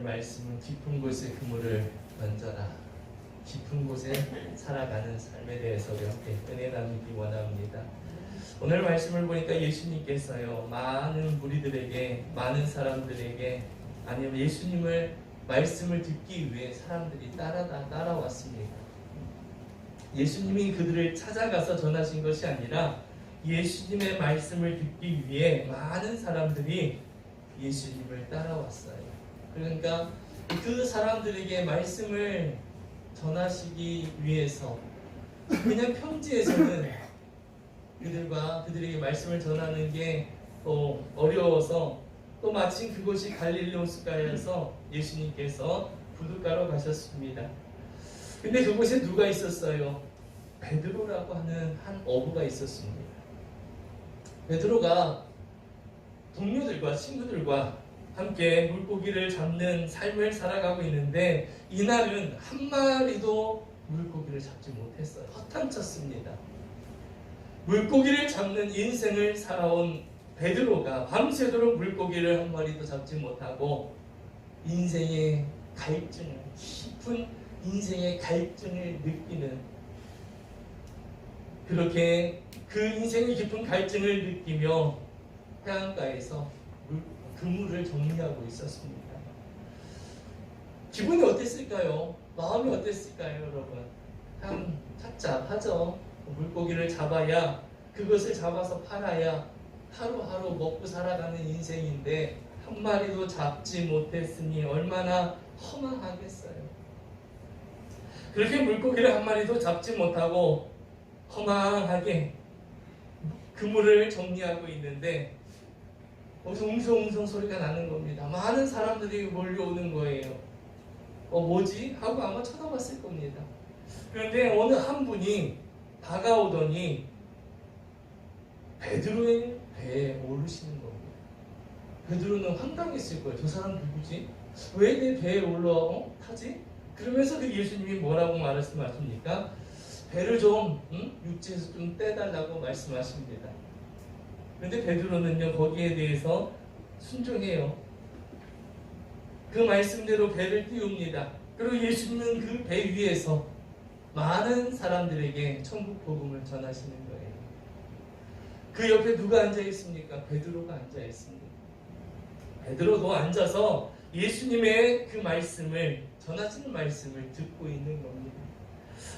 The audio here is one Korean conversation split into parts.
말씀은 깊은 곳에 그물을 던져라. 깊은 곳에 살아가는 삶에 대해서 우리 함께 은혜 나누기 원합니다. 오늘 말씀을 보니까 예수님께서요, 많은 무리들에게, 많은 사람들에게, 아니면 예수님을 말씀을 듣기 위해 사람들이 따라왔습니다. 예수님이 그들을 찾아가서 전하신 것이 아니라 예수님의 말씀을 듣기 위해 많은 사람들이 예수님을 따라왔어요. 그러니까 그 사람들에게 말씀을 전하시기 위해서 그냥 평지에서는 그들에게 말씀을 전하는 게 또 어려워서 또 마침 그곳이 갈릴리 호숫가에서 예수님께서 부둣가로 가셨습니다. 근데 그곳에 누가 있었어요? 베드로라고 하는 한 어부가 있었습니다. 베드로가 동료들과 친구들과 함께 물고기를 잡는 삶을 살아가고 있는데 이날은 한 마리도 물고기를 잡지 못했어요. 허탕쳤습니다. 물고기를 잡는 인생을 살아온 베드로가 밤새도록 물고기를 한 마리도 잡지 못하고 인생의 갈증을, 깊은 인생의 갈증을 느끼는, 그렇게 그 인생의 깊은 갈증을 느끼며 해안가에서 그물을 정리하고 있었습니다. 기분이 어땠을까요? 마음이 어땠을까요, 여러분? 참 착잡하죠. 물고기를 잡아야, 그것을 잡아서 팔아야 하루하루 먹고 살아가는 인생인데 한 마리도 잡지 못했으니 얼마나 허망하겠어요. 그렇게 물고기를 한 마리도 잡지 못하고 허망하게 그물을 정리하고 있는데 어디서 웅성웅성 소리가 나는 겁니다. 많은 사람들이 몰려오는 거예요. 뭐지? 하고 아마 쳐다봤을 겁니다. 그런데 어느 한 분이 다가오더니 베드로의 배에 오르시는 겁니다. 베드로는 황당했을 거예요. 저 사람 누구지? 왜 내 배에 타지? 그러면서 그 예수님이 뭐라고 말씀하십니까? 배를 좀 육지에서 좀 떼달라고 말씀하십니다. 그런데 베드로는요, 거기에 대해서 순종해요. 그 말씀대로 배를 띄웁니다. 그리고 예수님은 그 배 위에서 많은 사람들에게 천국 복음을 전하시는 거예요. 그 옆에 누가 앉아 있습니까? 베드로가 앉아 있습니다. 베드로도 앉아서 예수님의 그 말씀을, 전하시는 말씀을 듣고 있는 겁니다.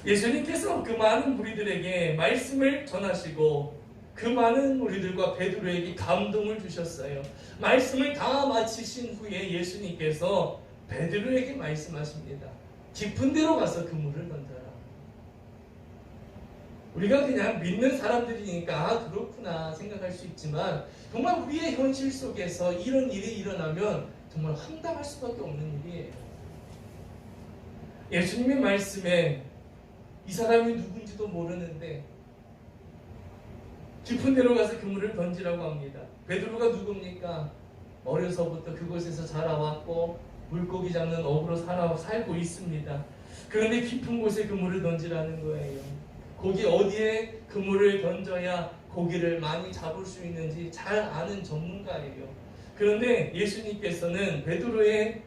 예수님께서 그 많은 무리들에게 말씀을 전하시고 그 많은 무리들과 베드로에게 감동을 주셨어요. 말씀을 다 마치신 후에 예수님께서 베드로에게 말씀하십니다. 깊은 데로 가서 그물을 던져라. 우리가 그냥 믿는 사람들이니까 그렇구나 생각할 수 있지만 정말 우리의 현실 속에서 이런 일이 일어나면 정말 황당할 수밖에 없는 일이에요. 예수님의 말씀에 이 사람이 누군지도 모르는데 깊은 데로 가서 그물을 던지라고 합니다. 베드로가 누굽니까? 어려서부터 그곳에서 자라왔고 물고기 잡는 어부로 살고 있습니다. 그런데 깊은 곳에 그물을 던지라는 거예요. 거기 어디에 그물을 던져야 고기를 많이 잡을 수 있는지 잘 아는 전문가예요. 그런데 예수님께서는 베드로의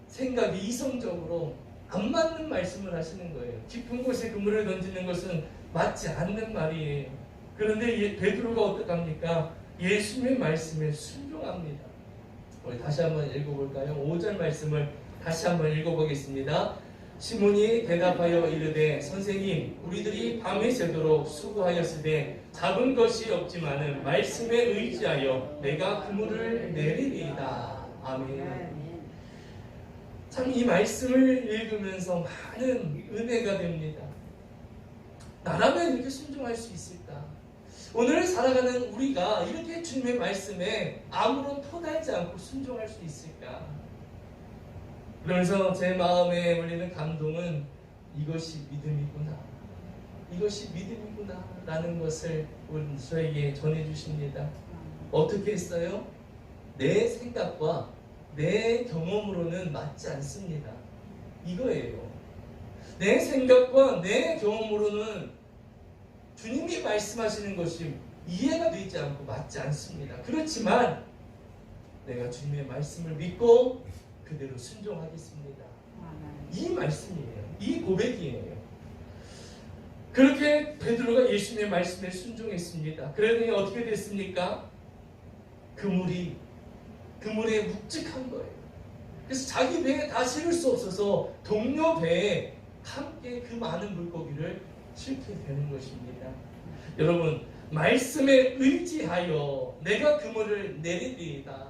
생각이 이성적으로 안 맞는 말씀을 하시는 거예요. 깊은 곳에 그물을 던지는 것은 맞지 않는 말이에요. 그런데 베드로가 어떡합니까? 예수님의 말씀에 순종합니다. 우리 다시 한번 읽어볼까요? 5절 말씀을 다시 한번 읽어보겠습니다. 시몬이 대답하여 이르되 선생님, 우리들이 밤이 새도록 수고하였으되 잡은 것이 없지만은 말씀에 의지하여 내가 그물을 내리리이다. 아멘. 참 이 말씀을 읽으면서 많은 은혜가 됩니다. 나라면 이렇게 순종할 수 있을까? 오늘 살아가는 우리가 이렇게 주님의 말씀에 아무런 토달지 않고 순종할 수 있을까? 그러면서 제 마음에 울리는 감동은 이것이 믿음이구나. 이것이 믿음이구나. 라는 것을 저에게 전해주십니다. 어떻게 했어요? 내 생각과 내 경험으로는 맞지 않습니다. 이거예요. 내 생각과 내 경험으로는 주님이 말씀하시는 것이 이해가 되지 않고 맞지 않습니다. 그렇지만 내가 주님의 말씀을 믿고 그대로 순종하겠습니다. 이 말씀이에요. 이 고백이에요. 그렇게 베드로가 예수님의 말씀에 순종했습니다. 그러더니 어떻게 됐습니까? 그물에 묵직한 거예요. 그래서 자기 배에 다 실을 수 없어서 동료 배에 함께 그 많은 물고기를 싣게 되는 것입니다. 여러분, 말씀에 의지하여 내가 그물을 내리리이다.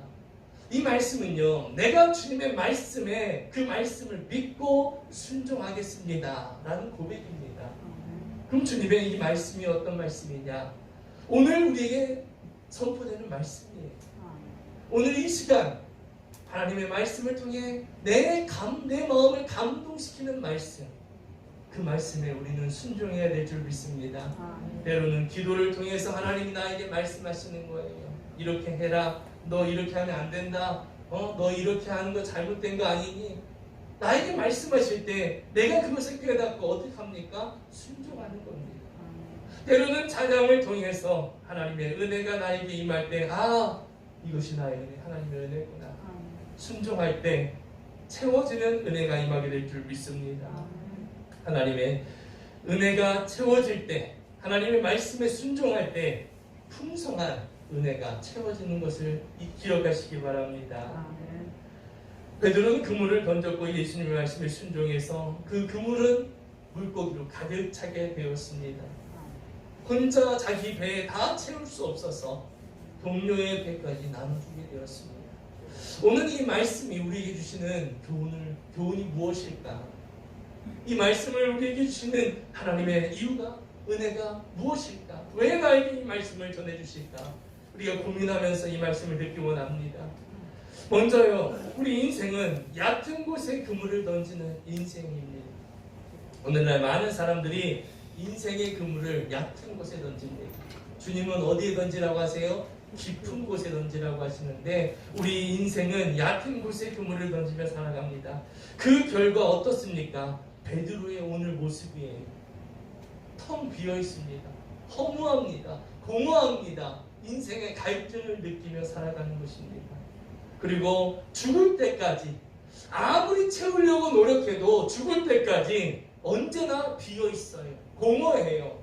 이 말씀은요, 내가 주님의 말씀에 그 말씀을 믿고 순종하겠습니다 라는 고백입니다. 그럼 주님의 이 말씀이 어떤 말씀이냐? 오늘 우리에게 선포되는 말씀이에요. 오늘 이 시간 하나님의 말씀을 통해 내 마음을 감동시키는 말씀, 그 말씀에 우리는 순종해야 될 줄 믿습니다. 때로는 기도를 통해서 하나님이 나에게 말씀하시는 거예요. 이렇게 해라. 너 이렇게 하면 안 된다. 너 이렇게 하는 거 잘못된 거 아니니? 나에게 말씀하실 때 내가 그것을 깨닫고 어떻게 합니까? 순종하는 겁니다. 때로는 찬양을 통해서 하나님의 은혜가 나에게 임할 때 이것이 나의 은혜, 하나님의 은혜구나. 순종할 때 채워지는 은혜가 임하게 될 줄 믿습니다. 하나님의 은혜가 채워질 때, 하나님의 말씀에 순종할 때 풍성한 은혜가 채워지는 것을 기억하시기 바랍니다. 베드로는 그물을 던졌고 예수님의 말씀에 순종해서 그 그물은 물고기로 가득 차게 되었습니다. 혼자 자기 배에 다 채울 수 없어서 동료의 배까지 나눠주게 되었습니다. 오늘 이 말씀이 우리에게 주시는 교훈이 무엇일까? 이 말씀을 우리에게 주시는 하나님의 이유가, 은혜가 무엇일까? 왜 나에게 이 말씀을 전해주실까? 우리가 고민하면서 이 말씀을 듣기 원합니다. 먼저요, 우리 인생은 얕은 곳에 그물을 던지는 인생입니다. 오늘날 많은 사람들이 인생의 그물을 얕은 곳에 던집니다. 주님은 어디에 던지라고 하세요? 깊은 곳에 던지라고 하시는데 우리 인생은 얕은 곳에 그물을 던지며 살아갑니다. 그 결과 어떻습니까? 베드로의 오늘 모습이에요. 텅 비어 있습니다. 허무합니다. 공허합니다. 인생의 갈증을 느끼며 살아가는 것입니다. 그리고 죽을 때까지 아무리 채우려고 노력해도 죽을 때까지 언제나 비어 있어요. 공허해요.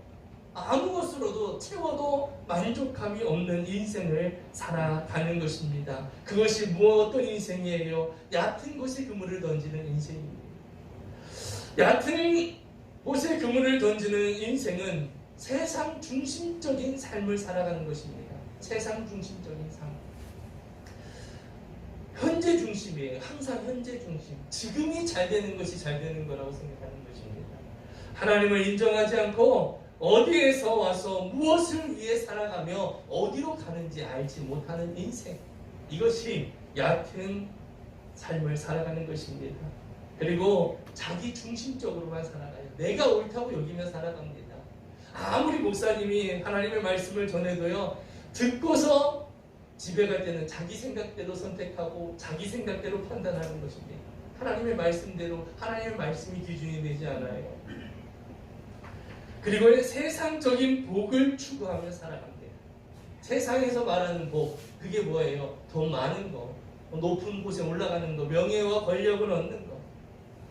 아무것으로도 채워도 만족감이 없는 인생을 살아가는 것입니다. 그것이 어떤 인생이에요? 얕은 곳에 그물을 던지는 인생입니다. 얕은 곳에 그물을 던지는 인생은 세상 중심적인 삶을 살아가는 것입니다. 세상 중심적인 삶. 현재 중심이에요. 항상 현재 중심. 지금이 잘 되는 것이 잘 되는 거라고 생각하는 것입니다. 하나님을 인정하지 않고 어디에서 와서 무엇을 위해 살아가며 어디로 가는지 알지 못하는 인생. 이것이 얕은 삶을 살아가는 것입니다. 그리고 자기 중심적으로만 살아가요. 내가 옳다고 여기며 살아갑니다. 아무리 목사님이 하나님의 말씀을 전해도요, 듣고서 집에 갈 때는 자기 생각대로 선택하고 자기 생각대로 판단하는 것입니다. 하나님의 말씀대로, 하나님의 말씀이 기준이 되지 않아요. 그리고 세상적인 복을 추구하며 살아갑니다. 세상에서 말하는 복, 그게 뭐예요? 돈 많은 거, 높은 곳에 올라가는 거, 명예와 권력을 얻는 거.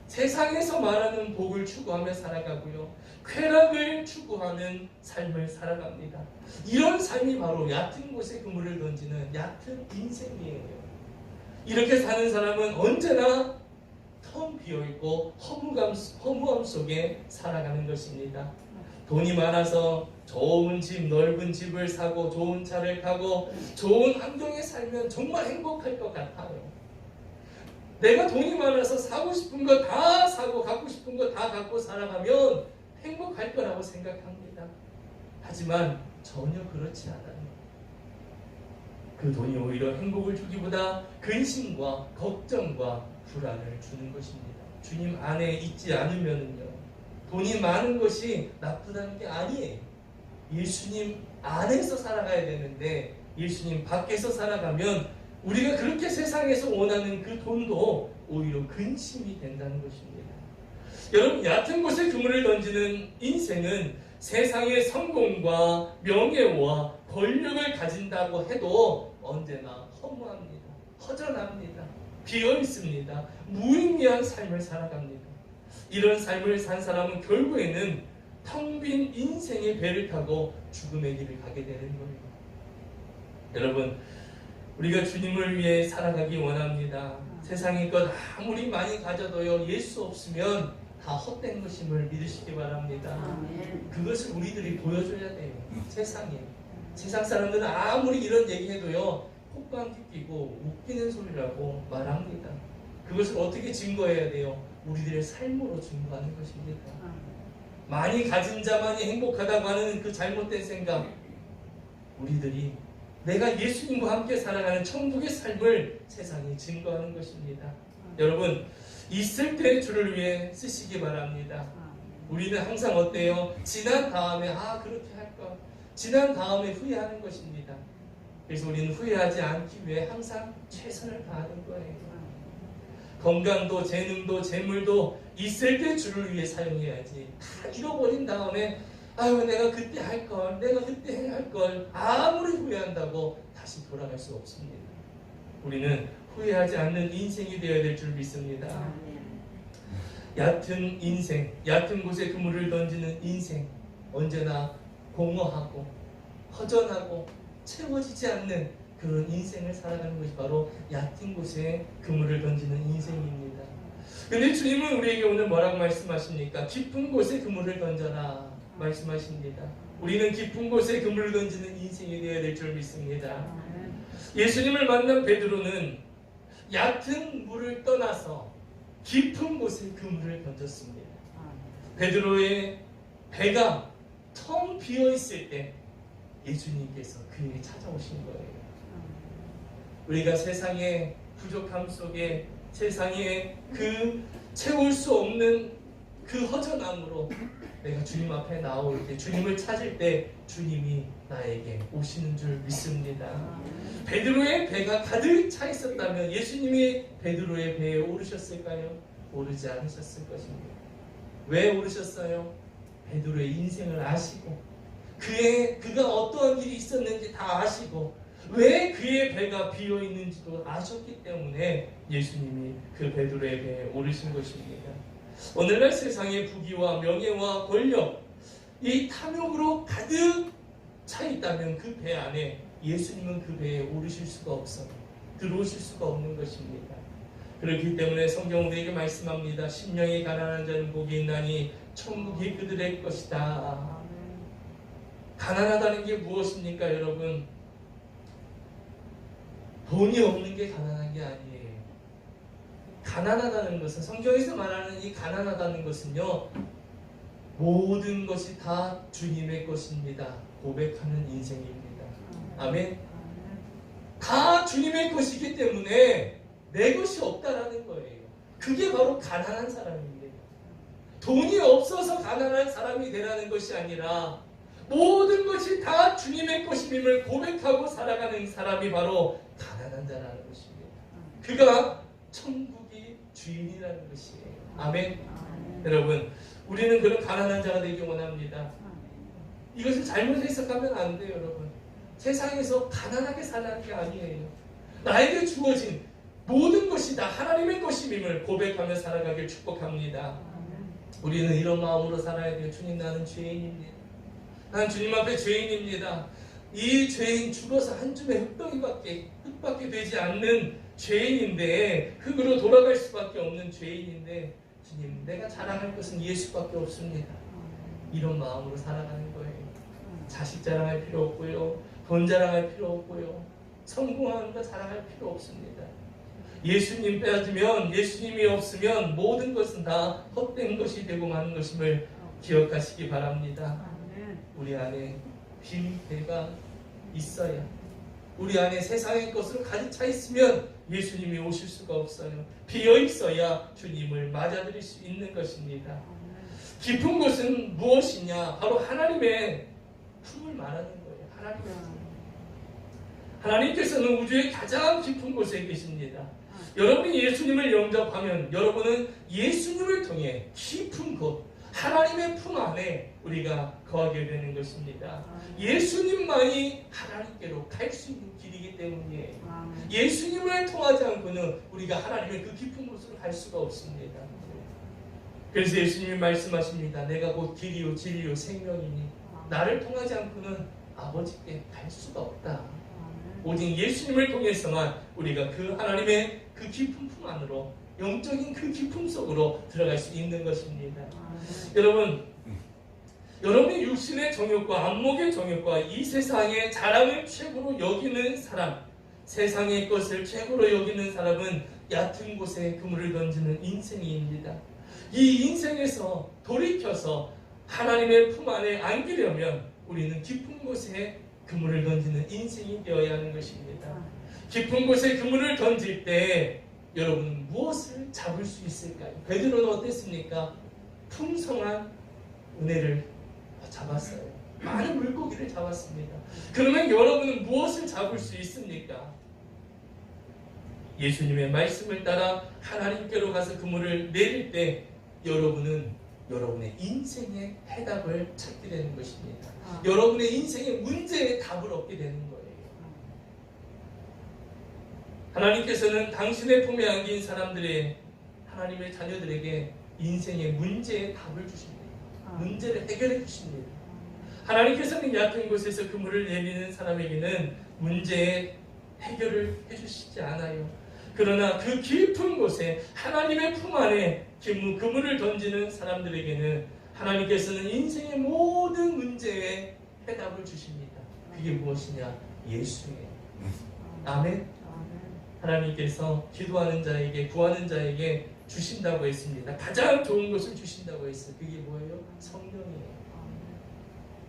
세상에서 말하는 복을 추구하며 살아가고요, 쾌락을 추구하는 삶을 살아갑니다. 이런 삶이 바로 얕은 곳에 그물을 던지는 얕은 인생이에요. 이렇게 사는 사람은 언제나 텅 비어있고 허무함 속에 살아가는 것입니다. 돈이 많아서 좋은 집, 넓은 집을 사고 좋은 차를 타고 좋은 환경에 살면 정말 행복할 것 같아요. 내가 돈이 많아서 사고 싶은 거 다 사고 갖고 싶은 거 다 갖고 살아가면 행복할 거라고 생각합니다. 하지만 전혀 그렇지 않아요. 그 돈이 오히려 행복을 주기보다 근심과 걱정과 불안을 주는 것입니다. 주님 안에 있지 않으면요, 돈이 많은 것이 나쁘다는 게 아니에요. 예수님 안에서 살아가야 되는데 예수님 밖에서 살아가면 우리가 그렇게 세상에서 원하는 그 돈도 오히려 근심이 된다는 것입니다. 여러분, 얕은 곳에 그물을 던지는 인생은 세상의 성공과 명예와 권력을 가진다고 해도 언제나 허무합니다. 허전합니다. 비어 있습니다. 무의미한 삶을 살아갑니다. 이런 삶을 산 사람은 결국에는 텅 빈 인생의 배를 타고 죽음의 길을 가게 되는 거예요. 여러분, 우리가 주님을 위해 살아가기 원합니다. 세상의 것 아무리 많이 가져도요, 예수 없으면 다 헛된 것임을 믿으시기 바랍니다. 그것을 우리들이 보여줘야 돼요. 세상에. 세상 사람들은 아무리 이런 얘기해도요, 콧방귀 끼고 웃기는 소리라고 말합니다. 그것을 어떻게 증거해야 돼요? 우리들의 삶으로 증거하는 것입니다. 많이 가진 자만이 행복하다고 하는 그 잘못된 생각, 우리들이 내가 예수님과 함께 살아가는 천국의 삶을 세상에 증거하는 것입니다. 여러분, 있을 때 주를 위해 쓰시기 바랍니다. 우리는 항상 어때요? 지난 다음에 그렇게 할걸, 지난 다음에 후회하는 것입니다. 그래서 우리는 후회하지 않기 위해 항상 최선을 다하는 거예요. 건강도 재능도 재물도 있을 때 주를 위해 사용해야지. 다 잃어버린 다음에 내가 그때 할걸, 내가 그때 할걸, 아무리 후회한다고 다시 돌아갈 수 없습니다. 우리는 후회하지 않는 인생이 되어야 될 줄 믿습니다. 얕은 인생, 얕은 곳에 그물을 던지는 인생, 언제나 공허하고 허전하고 채워지지 않는 그런 인생을 살아가는 것이 바로 얕은 곳에 그물을 던지는 인생입니다. 근데 주님은 우리에게 오늘 뭐라고 말씀하십니까? 깊은 곳에 그물을 던져라 말씀하십니다. 우리는 깊은 곳에 그물을 던지는 인생이 되어야 될 줄 믿습니다. 예수님을 만난 베드로는 얕은 물을 떠나서 깊은 곳에 그물을 던졌습니다. 베드로의 배가 텅 비어 있을 때 예수님께서 그에게 찾아오신 거예요. 우리가 세상의 부족함 속에, 세상에 그 채울 수 없는 그 허전함으로 내가 주님 앞에 나올 때, 주님을 찾을 때 주님이 나에게 오시는 줄 믿습니다. 베드로의 배가 가득 차 있었다면 예수님이 베드로의 배에 오르셨을까요? 오르지 않으셨을 것입니다. 왜 오르셨어요? 베드로의 인생을 아시고 그가 어떠한 일이 있었는지 다 아시고 왜 그의 배가 비어 있는지도 아셨기 때문에 예수님이 그 베드로의 배에 오르신 것입니다. 오늘날 세상의 부귀와 명예와 권력, 이 탐욕으로 가득 차 있다면 그 배 안에 예수님은 그 배에 오르실 수가 없어요. 들어오실 수가 없는 것입니다. 그렇기 때문에 성경은 우리에게 말씀합니다. 심령이 가난한 자는 복이 있나니 천국이 그들의 것이다. 가난하다는 게 무엇입니까, 여러분? 돈이 없는 게 가난한 게 아니에요. 가난하다는 것은, 성경에서 말하는 이 가난하다는 것은요, 모든 것이 다 주님의 것입니다 고백하는 인생입니다. 아멘. 다 주님의 것이기 때문에 내 것이 없다라는 거예요. 그게 바로 가난한 사람입니다. 돈이 없어서 가난한 사람이 되라는 것이 아니라 모든 것이 다 주님의 것임을 고백하고 살아가는 사람이 바로 가난한 자라는 것입니다. 그가 천국의 주인이라는 것이에요. 아멘. 여러분, 우리는 그런 가난한 자가 되기 원합니다. 이것을 잘못 해석하면 안 돼요, 여러분. 세상에서 가난하게 살라는 게 아니에요. 나에게 주어진 모든 것이 다 하나님의 것임을 고백하며 살아가길 축복합니다. 우리는 이런 마음으로 살아야 돼요. 주님, 나는 죄인입니다. 난 주님 앞에 죄인입니다. 이 죄인, 죽어서 한 줌의 흙밖에 되지 않는 죄인인데, 흙으로 돌아갈 수밖에 없는 죄인인데, 주님, 내가 자랑할 것은 예수밖에 없습니다. 이런 마음으로 살아가는 거예요. 자식 자랑할 필요 없고요, 돈 자랑할 필요 없고요, 성공하는 거 자랑할 필요 없습니다. 예수님 빼앗으면, 예수님이 없으면 모든 것은 다 헛된 것이 되고 마는 것임을 기억하시기 바랍니다. 우리 안에 빈 배가 있어야, 우리 안에 세상의 것으로 가득 차 있으면 예수님이 오실 수가 없어요. 비어 있어야 주님을 맞아들일 수 있는 것입니다. 깊은 곳은 무엇이냐? 바로 하나님의 품을 말하는 거예요. 하나님께서는 우주의 가장 깊은 곳에 계십니다. 여러분이 예수님을 영접하면 여러분은 예수님을 통해 깊은 곳, 하나님의 품 안에 우리가 거하게 되는 것입니다. 예수님만이 하나님께로 갈 수 있는 길이기 때문이에요. 예수님을 통하지 않고는 우리가 하나님의 그 깊은 곳으로 갈 수가 없습니다. 그래서 예수님이 말씀하십니다. 내가 곧 길이요 진리요 생명이니 나를 통하지 않고는 아버지께 갈 수가 없다. 오직 예수님을 통해서만 우리가 그 하나님의 그 깊은 품 안으로, 영적인 그 깊음 속으로 들어갈 수 있는 것입니다. 여러분, 여러분의 육신의 정욕과 안목의 정욕과 이 세상의 자랑을 최고로 여기는 사람, 세상의 것을 최고로 여기는 사람은 얕은 곳에 그물을 던지는 인생입니다. 이 인생에서 돌이켜서 하나님의 품 안에 안기려면 우리는 깊은 곳에 그물을 던지는 인생이 되어야 하는 것입니다. 깊은 곳에 그물을 던질 때 여러분은 무엇을 잡을 수 있을까요? 베드로는 어땠습니까? 풍성한 은혜를 잡았어요. 많은 물고기를 잡았습니다. 그러면 여러분은 무엇을 잡을 수 있습니까? 예수님의 말씀을 따라 하나님께로 가서 그물을 내릴 때 여러분은 여러분의 인생의 해답을 찾게 되는 것입니다. 여러분의 인생의 문제에 답을 얻게 되는 거예요. 하나님께서는 당신의 품에 안긴 사람들의, 하나님의 자녀들에게 인생의 문제에 답을 주십니다. 문제를 해결해 주십니다. 하나님께서는 얕은 곳에서 그물을 내리는 사람에게는 문제의 해결을 해주시지 않아요. 그러나 그 깊은 곳에 하나님의 품 안에 그물을 던지는 사람들에게는 하나님께서는 인생의 모든 문제에 해답을 주십니다. 그게 무엇이냐? 예수예요. 아멘. 하나님께서 기도하는 자에게, 구하는 자에게 주신다고 했습니다. 가장 좋은 것을 주신다고 했어요. 그게 뭐예요? 성령이에요.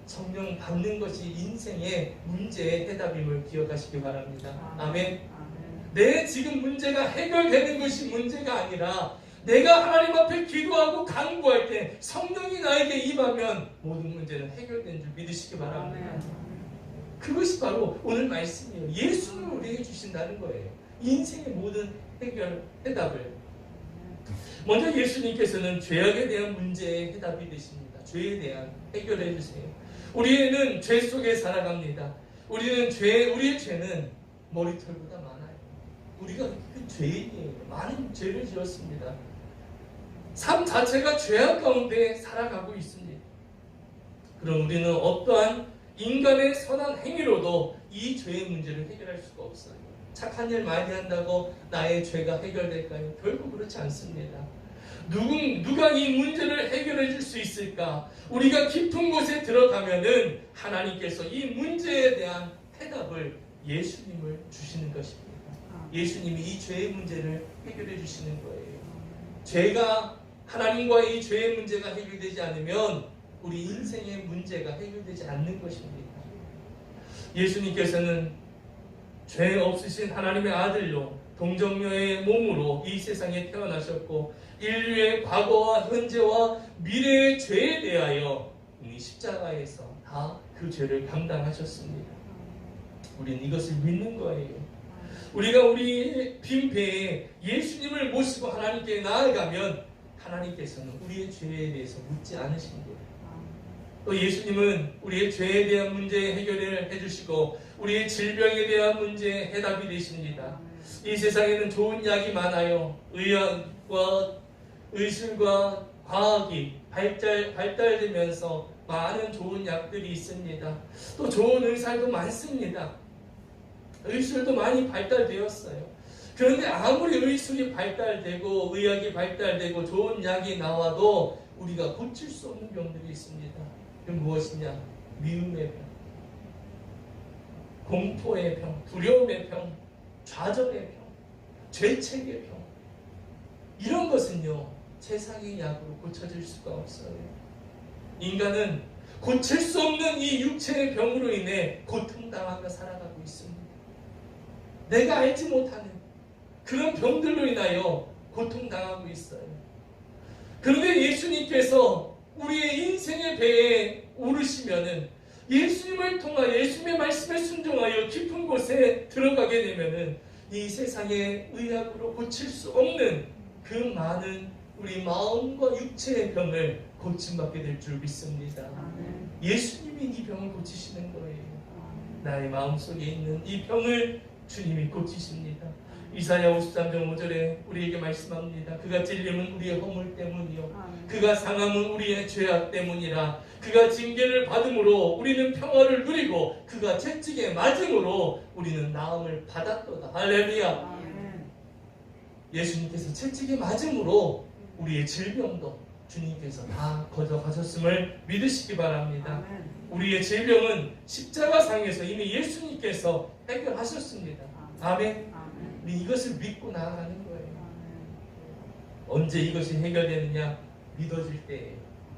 성령 받는 것이 인생의 문제의 해답임을 기억하시기 바랍니다. 아멘. 내 지금 문제가 해결되는 것이 문제가 아니라 내가 하나님 앞에 기도하고 간구할 때 성령이 나에게 임하면 모든 문제는 해결된 줄 믿으시기 바랍니다. 그것이 바로 오늘 말씀이에요. 예수를 우리에게 주신다는 거예요. 인생의 모든 해답을. 먼저 예수님께서는 죄악에 대한 문제의 해답이 되십니다. 죄에 대한 해결해 주세요. 우리는 죄 속에 살아갑니다. 우리의 죄는 머리털보다 많아요. 우리가 그 죄인이에요. 많은 죄를 지었습니다. 삶 자체가 죄악 가운데 살아가고 있습니다. 그럼 우리는 어떠한 인간의 선한 행위로도 이 죄의 문제를 해결할 수가 없어요. 착한 일 많이 한다고 나의 죄가 해결될까요? 결국 그렇지 않습니다. 누가 이 문제를 해결해 줄 수 있을까? 우리가 깊은 곳에 들어가면은 하나님께서 이 문제에 대한 해답을 예수님을 주시는 것입니다. 예수님이 이 죄의 문제를 해결해 주시는 거예요. 죄가, 하나님과의 이 죄의 문제가 해결되지 않으면 우리 인생의 문제가 해결되지 않는 것입니다. 예수님께서는 죄 없으신 하나님의 아들로 동정녀의 몸으로 이 세상에 태어나셨고 인류의 과거와 현재와 미래의 죄에 대하여 이 십자가에서 다 그 죄를 감당하셨습니다. 우리는 이것을 믿는 거예요. 우리가 우리 빈 배에 예수님을 모시고 하나님께 나아가면 하나님께서는 우리의 죄에 대해서 묻지 않으십니다. 또 예수님은 우리의 죄에 대한 문제 해결을 해주시고 우리의 질병에 대한 문제의 해답이 되십니다. 이 세상에는 좋은 약이 많아요. 의학과 의술과 과학이 발달되면서 많은 좋은 약들이 있습니다. 또 좋은 의사도 많습니다. 의술도 많이 발달되었어요. 그런데 아무리 의술이 발달되고 의학이 발달되고 좋은 약이 나와도 우리가 고칠 수 없는 병들이 있습니다. 그건 무엇이냐? 미움의 병, 공포의 병, 두려움의 병, 좌절의 병, 죄책의 병. 이런 것은요, 세상의 약으로 고쳐질 수가 없어요. 인간은 고칠 수 없는 이 육체의 병으로 인해 고통당하며 살아가고 있습니다. 내가 알지 못하는 그런 병들로 인하여 고통당하고 있어요. 그런데 예수님께서 우리의 인생의 배에 오르시면은 예수님을 통하여 예수님의 말씀에 순종하여 깊은 곳에 들어가게 되면은 이 세상의 의학으로 고칠 수 없는 그 많은 우리 마음과 육체의 병을 고침받게 될 줄 믿습니다. 예수님이 이 병을 고치시는 거예요. 나의 마음속에 있는 이 병을 주님이 고치십니다. 이사야 53장 5절에 우리에게 말씀합니다. 그가 찔림은 우리의 허물 때문이요 그가 상함은 우리의 죄악 때문이라. 그가 징계를 받음으로 우리는 평화를 누리고 그가 채찍에 맞음으로 우리는 나음을 받았도다. 할렐루야. 예수님께서 채찍에 맞음으로 우리의 질병도 주님께서 다 거저가셨음을 믿으시기 바랍니다. 우리의 질병은 십자가상에서 이미 예수님께서 해결하셨습니다. 아멘. 우리 이것을 믿고 나아가는 거예요. 언제 이것이 해결되느냐? 믿어질 때예요.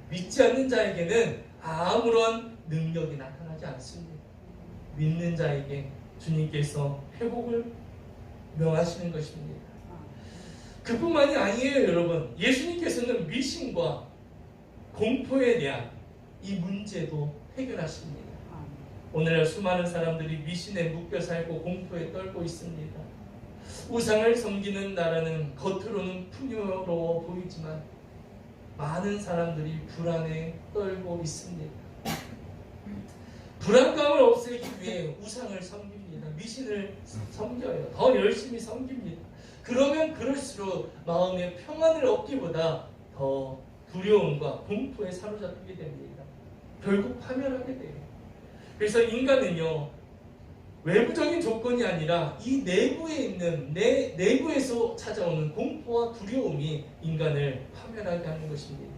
믿지 않는 자에게는 아무런 능력이 나타나지 않습니다. 믿는 자에게 주님께서 회복을 명하시는 것입니다. 그뿐만이 아니에요, 여러분. 예수님께서는 미신과 공포에 대한 이 문제도 해결하십니다. 오늘날 수많은 사람들이 미신에 묶여 살고 공포에 떨고 있습니다. 우상을 섬기는 나라는 겉으로는 풍요로워 보이지만 많은 사람들이 불안에 떨고 있습니다. 불안감을 없애기 위해 우상을 섬깁니다. 미신을 섬겨요. 더 열심히 섬깁니다. 그러면 그럴수록 마음의 평안을 얻기보다 더 두려움과 공포에 사로잡히게 됩니다. 결국 파멸하게 돼요. 그래서 인간은요, 외부적인 조건이 아니라 이 내부에 있는 내 내부에서 찾아오는 공포와 두려움이 인간을 파멸하게 하는 것입니다.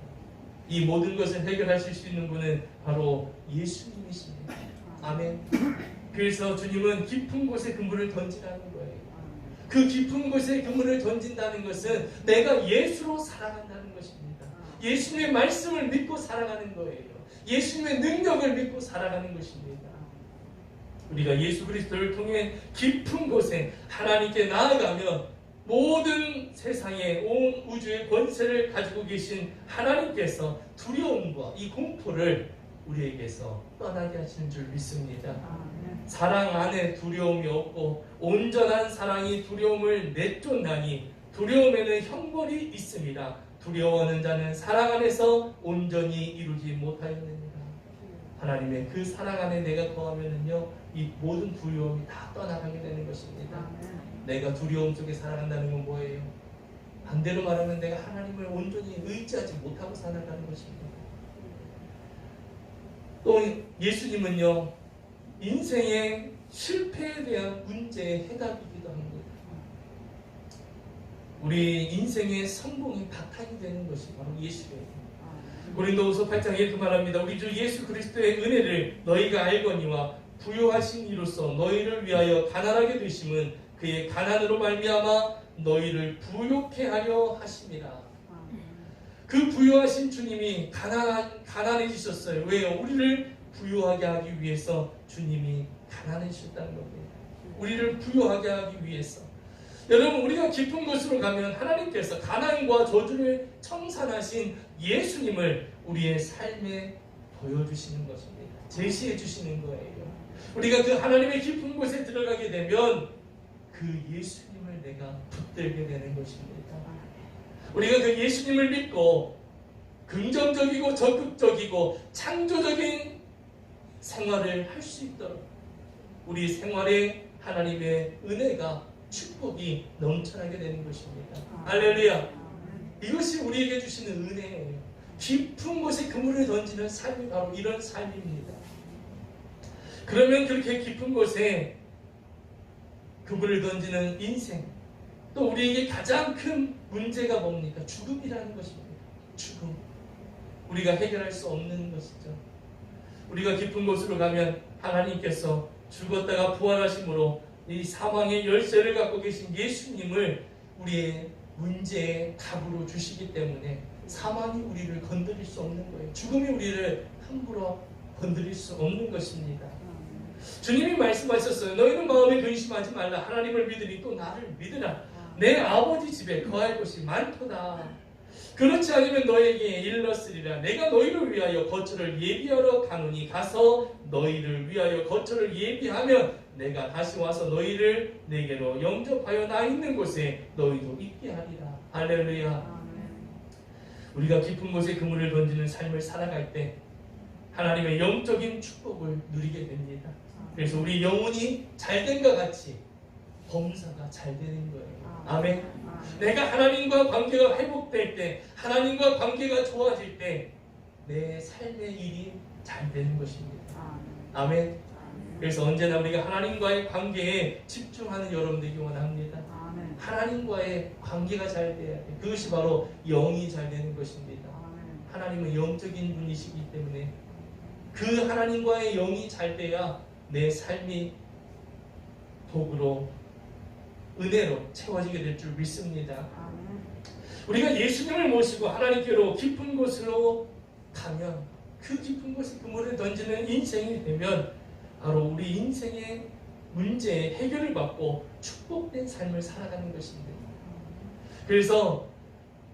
이 모든 것을 해결하실 수 있는 분은 바로 예수님이십니다. 아멘. 그래서 주님은 깊은 곳에 그물을 던지라는 거예요. 그 깊은 곳에 그물을 던진다는 것은 내가 예수로 살아간다는 것입니다. 예수님의 말씀을 믿고 살아가는 거예요. 예수님의 능력을 믿고 살아가는 것입니다. 우리가 예수 그리스도를 통해 깊은 곳에 하나님께 나아가면 모든 세상의 온 우주의 권세를 가지고 계신 하나님께서 두려움과 이 공포를 우리에게서 떠나게 하시는 줄 믿습니다. 사랑 안에 두려움이 없고 온전한 사랑이 두려움을 내쫓나니 두려움에는 형벌이 있습니다. 두려워하는 자는 사랑 안에서 온전히 이루지 못하였느니라. 하나님의 그 사랑 안에 내가 거하면은요, 이 모든 두려움이 다 떠나가게 되는 것입니다. 내가 두려움 속에 살아간다는 건 뭐예요? 반대로 말하면 내가 하나님을 온전히 의지하지 못하고 살아가는 것입니다. 또 예수님은요, 인생의 실패에 대한 문제의 해답이기도 합니다. 우리 인생의 성공이 바탕이 되는 것이 바로 예수예요. 고린도후서 8장에 이렇게 말합니다. 우리 주 예수 그리스도의 은혜를 너희가 알거니와 부요하신 이로써 너희를 위하여 가난하게 되심은 그의 가난으로 말미암아 너희를 부요케 하려 하심이라. 그 부요하신 주님이 가난해지셨어요. 왜요? 우리를 부요하게 하기 위해서 주님이 가난해지셨다는 겁니다. 우리를 부요하게 하기 위해서. 여러분, 우리가 깊은 곳으로 가면 하나님께서 가난과 저주를 청산하신 예수님을 우리의 삶에 보여주시는 것입니다. 제시해 주시는 거예요. 우리가 그 하나님의 깊은 곳에 들어가게 되면 그 예수님을 내가 붙들게 되는 것입니다. 우리가 그 예수님을 믿고 긍정적이고 적극적이고 창조적인 생활을 할 수 있도록 우리 생활에 하나님의 은혜가 축복이 넘쳐나게 되는 것입니다. 할렐루야. 이것이 우리에게 주시는 은혜예요. 깊은 곳에 그물을 던지는 삶이 바로 이런 삶입니다. 그러면 그렇게 깊은 곳에 그물을 던지는 인생, 또 우리에게 가장 큰 문제가 뭡니까? 죽음이라는 것입니다. 죽음. 우리가 해결할 수 없는 것이죠. 우리가 깊은 곳으로 가면 하나님께서 죽었다가 부활하심으로 이 사망의 열쇠를 갖고 계신 예수님을 우리의 문제의 답으로 주시기 때문에 사망이 우리를 건드릴 수 없는 거예요. 죽음이 우리를 함부로 건드릴 수 없는 것입니다. 주님이 말씀하셨어요. 너희는 마음에 근심하지 말라. 하나님을 믿으니 또 나를 믿으라. 내 아버지 집에 거할 곳이 많도다. 그렇지 않으면 너에게 일렀으리라. 내가 너희를 위하여 거처를 예비하러 가노니 가서 너희를 위하여 거처를 예비하면 내가 다시 와서 너희를 내게로 영접하여 나 있는 곳에 너희도 있게 하리라. 할렐루야. 우리가 깊은 곳에 그물을 던지는 삶을 살아갈 때 하나님의 영적인 축복을 누리게 됩니다. 그래서 우리 영혼이 잘된과 같이 범사가 잘 되는 거예요. 아멘. 내가 하나님과 관계가 회복될 때, 하나님과 관계가 좋아질 때 내 삶의 일이 잘 되는 것입니다. 아멘. 그래서 언제나 우리가 하나님과의 관계에 집중하는 여러분 되기 원합니다. 하나님과의 관계가 잘 돼야 돼. 그것이 바로 영이 잘 되는 것입니다. 하나님은 영적인 분이시기 때문에 그 하나님과의 영이 잘 돼야 내 삶이 복으로 은혜로 채워지게 될 줄 믿습니다. 우리가 예수님을 모시고 하나님께로 깊은 곳으로 가면 그 깊은 곳에 그물을 던지는 인생이 되면 바로 우리 인생의 문제의 해결을 받고 축복된 삶을 살아가는 것입니다. 그래서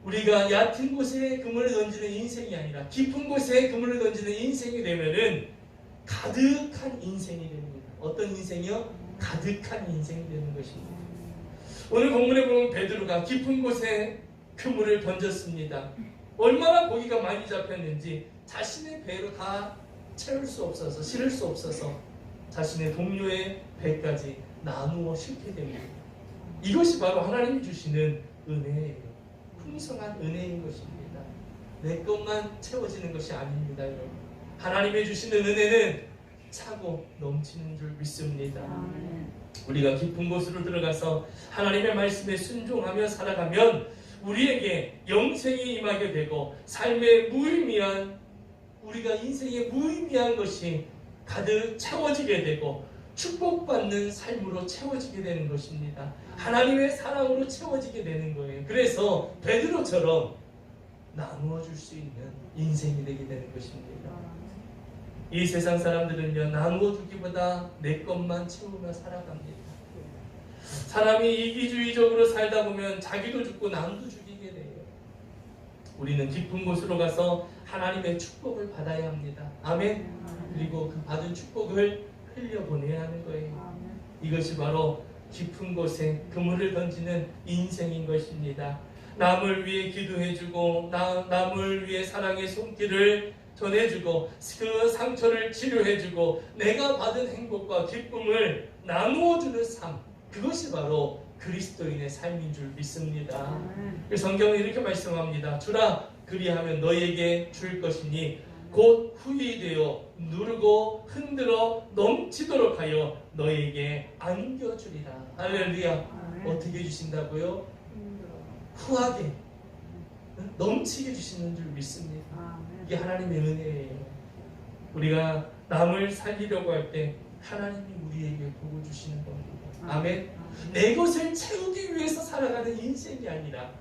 우리가 얕은 곳에 그물을 던지는 인생이 아니라 깊은 곳에 그물을 던지는 인생이 되면은 가득한 인생이 됩니다. 어떤 인생이요? 가득한 인생이 되는 것입니다. 오늘 본문에 보면 베드로가 깊은 곳에 그물을 던졌습니다. 얼마나 고기가 많이 잡혔는지 자신의 배로 다 채울 수 없어서 실을 수 없어서 자신의 동료의 배까지 나누어 싣게 됩니다. 이것이 바로 하나님이 주시는 은혜예요. 풍성한 은혜인 것입니다. 내 것만 채워지는 것이 아닙니다, 여러분. 하나님이 주시는 은혜는 차고 넘치는 줄 믿습니다. 우리가 깊은 곳으로 들어가서 하나님의 말씀에 순종하며 살아가면 우리에게 영생이 임하게 되고 삶의 무의미한 우리가 인생의 무의미한 것이 가득 채워지게 되고 축복받는 삶으로 채워지게 되는 것입니다. 하나님의 사랑으로 채워지게 되는 거예요. 그래서 베드로처럼 나누어 줄 수 있는 인생이 되게 되는 것입니다. 이 세상 사람들은요, 나누어 주기보다 내 것만 채우며 살아갑니다. 사람이 이기주의적으로 살다 보면 자기도 죽고 남도 죽이게 돼요. 우리는 깊은 곳으로 가서 하나님의 축복을 받아야 합니다. 아멘. 그리고 그 받은 축복을 흘려보내야 하는 거예요. 이것이 바로 깊은 곳에 그물을 던지는 인생인 것입니다. 남을 위해 기도해주고 남을 위해 사랑의 손길을 전해주고 그 상처를 치료해주고 내가 받은 행복과 기쁨을 나누어주는 삶, 그것이 바로 그리스도인의 삶인 줄 믿습니다. 성경은 이렇게 말씀합니다. 주라 그리하면 너에게 줄 것이니 곧 후히되어 누르고 흔들어 넘치도록 하여 너에게 안겨주리라. 할렐루야. 어떻게 주신다고요? 후하게 넘치게 주시는 줄 믿습니다. 이게 하나님의 은혜예요. 우리가 남을 살리려고 할 때 하나님이 우리에게 복을 주시는 겁니다. 아멘. 내 것을 채우기 위해서 살아가는 인생이 아니라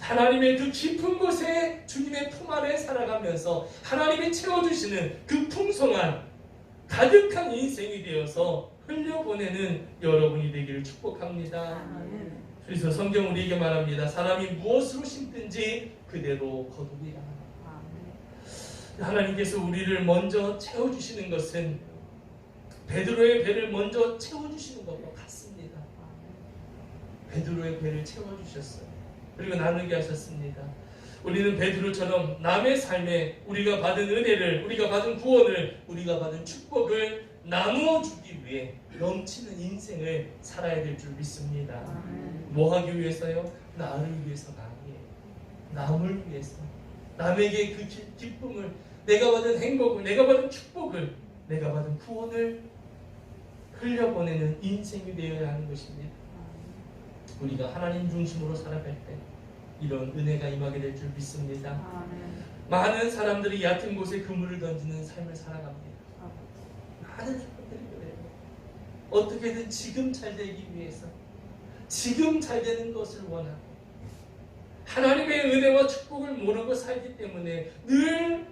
하나님의 그 깊은 곳에 주님의 품 아래 살아가면서 하나님이 채워주시는 그 풍성한 가득한 인생이 되어서 흘려보내는 여러분이 되기를 축복합니다. 그래서 성경 우리에게 말합니다. 사람이 무엇으로 심든지 그대로 거두리라. 하나님께서 우리를 먼저 채워주시는 것은 베드로의 배를 먼저 채워주시는 것과 같습니다. 베드로의 배를 채워주셨어요. 그리고 나누게 하셨습니다. 우리는 베드로처럼 남의 삶에 우리가 받은 은혜를, 우리가 받은 구원을, 우리가 받은 축복을 나누어 주기 위해 넘치는 인생을 살아야 될 줄 믿습니다. 뭐 하기 위해서요? 나를 위해서가 아니에요. 남을 위해서. 남에게 그 기쁨을, 내가 받은 행복을, 내가 받은 축복을, 내가 받은 구원을 흘려보내는 인생이 되어야 하는 것입니다. 우리가 하나님 중심으로 살아갈 때 이런 은혜가 임하게 될 줄 믿습니다. 많은 사람들이 얕은 곳에 그물을 던지는 삶을 살아갑니다. 많은 사람들이 그래요. 어떻게든 지금 잘 되기 위해서, 지금 잘 되는 것을 원하고 하나님의 은혜와 축복을 모르고 살기 때문에 늘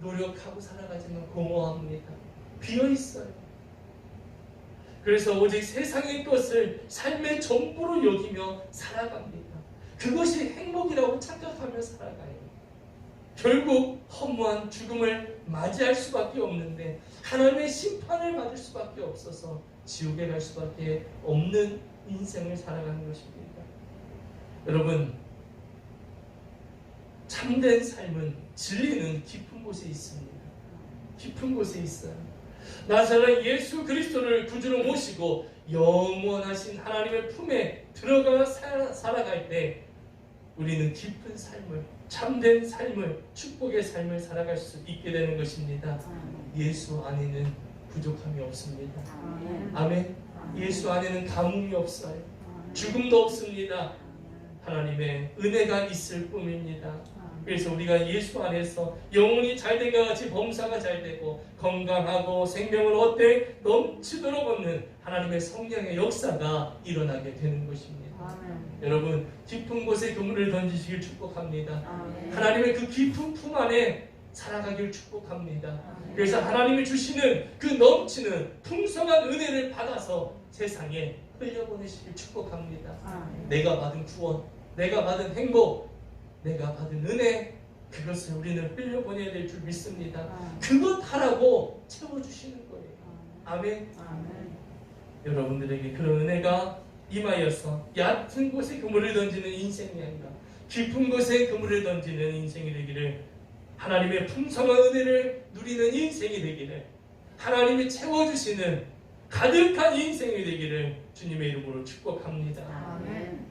노력하고 살아가지만 공허합니다. 비어있어요. 그래서 오직 세상의 것을 삶의 전부로 여기며 살아갑니다. 그것이 행복이라고 착각하며 살아가요. 결국 허무한 죽음을 맞이할 수밖에 없는데 하나님의 심판을 받을 수밖에 없어서 지옥에 갈 수밖에 없는 인생을 살아가는 것입니다. 여러분, 참된 삶은 진리는 깊은 곳에 있습니다. 깊은 곳에 있어요. 나사렛 예수 그리스도를 구주로 모시고 영원하신 하나님의 품에 들어가 살아갈 때 우리는 깊은 삶을, 참된 삶을, 축복의 삶을 살아갈 수 있게 되는 것입니다. 예수 안에는 부족함이 없습니다. 아멘. 예수 안에는 가뭄이 없어요. 죽음도 없습니다. 하나님의 은혜가 있을 뿐입니다. 그래서 우리가 예수 안에서 영혼이 잘된 것 같이 범사가 잘되고 건강하고 생명을 얻되 넘치도록 얻는 하나님의 성령의 역사가 일어나게 되는 것입니다. 여러분, 깊은 곳에 그물을 던지시길 축복합니다. 하나님의 그 깊은 품 안에 살아가길 축복합니다. 그래서 하나님이 주시는 그 넘치는 풍성한 은혜를 받아서 세상에 흘려보내시길 축복합니다. 내가 받은 구원, 내가 받은 행복, 내가 받은 은혜, 그것을 우리는 흘려보내야 될 줄 믿습니다. 그것 하라고 채워주시는 거예요. 아멘. 여러분들에게 그런 은혜가 임하여서 얕은 곳에 그물을 던지는 인생이 아니라 깊은 곳에 그물을 던지는 인생이 되기를, 하나님의 풍성한 은혜를 누리는 인생이 되기를, 하나님이 채워주시는 가득한 인생이 되기를 주님의 이름으로 축복합니다. 아멘.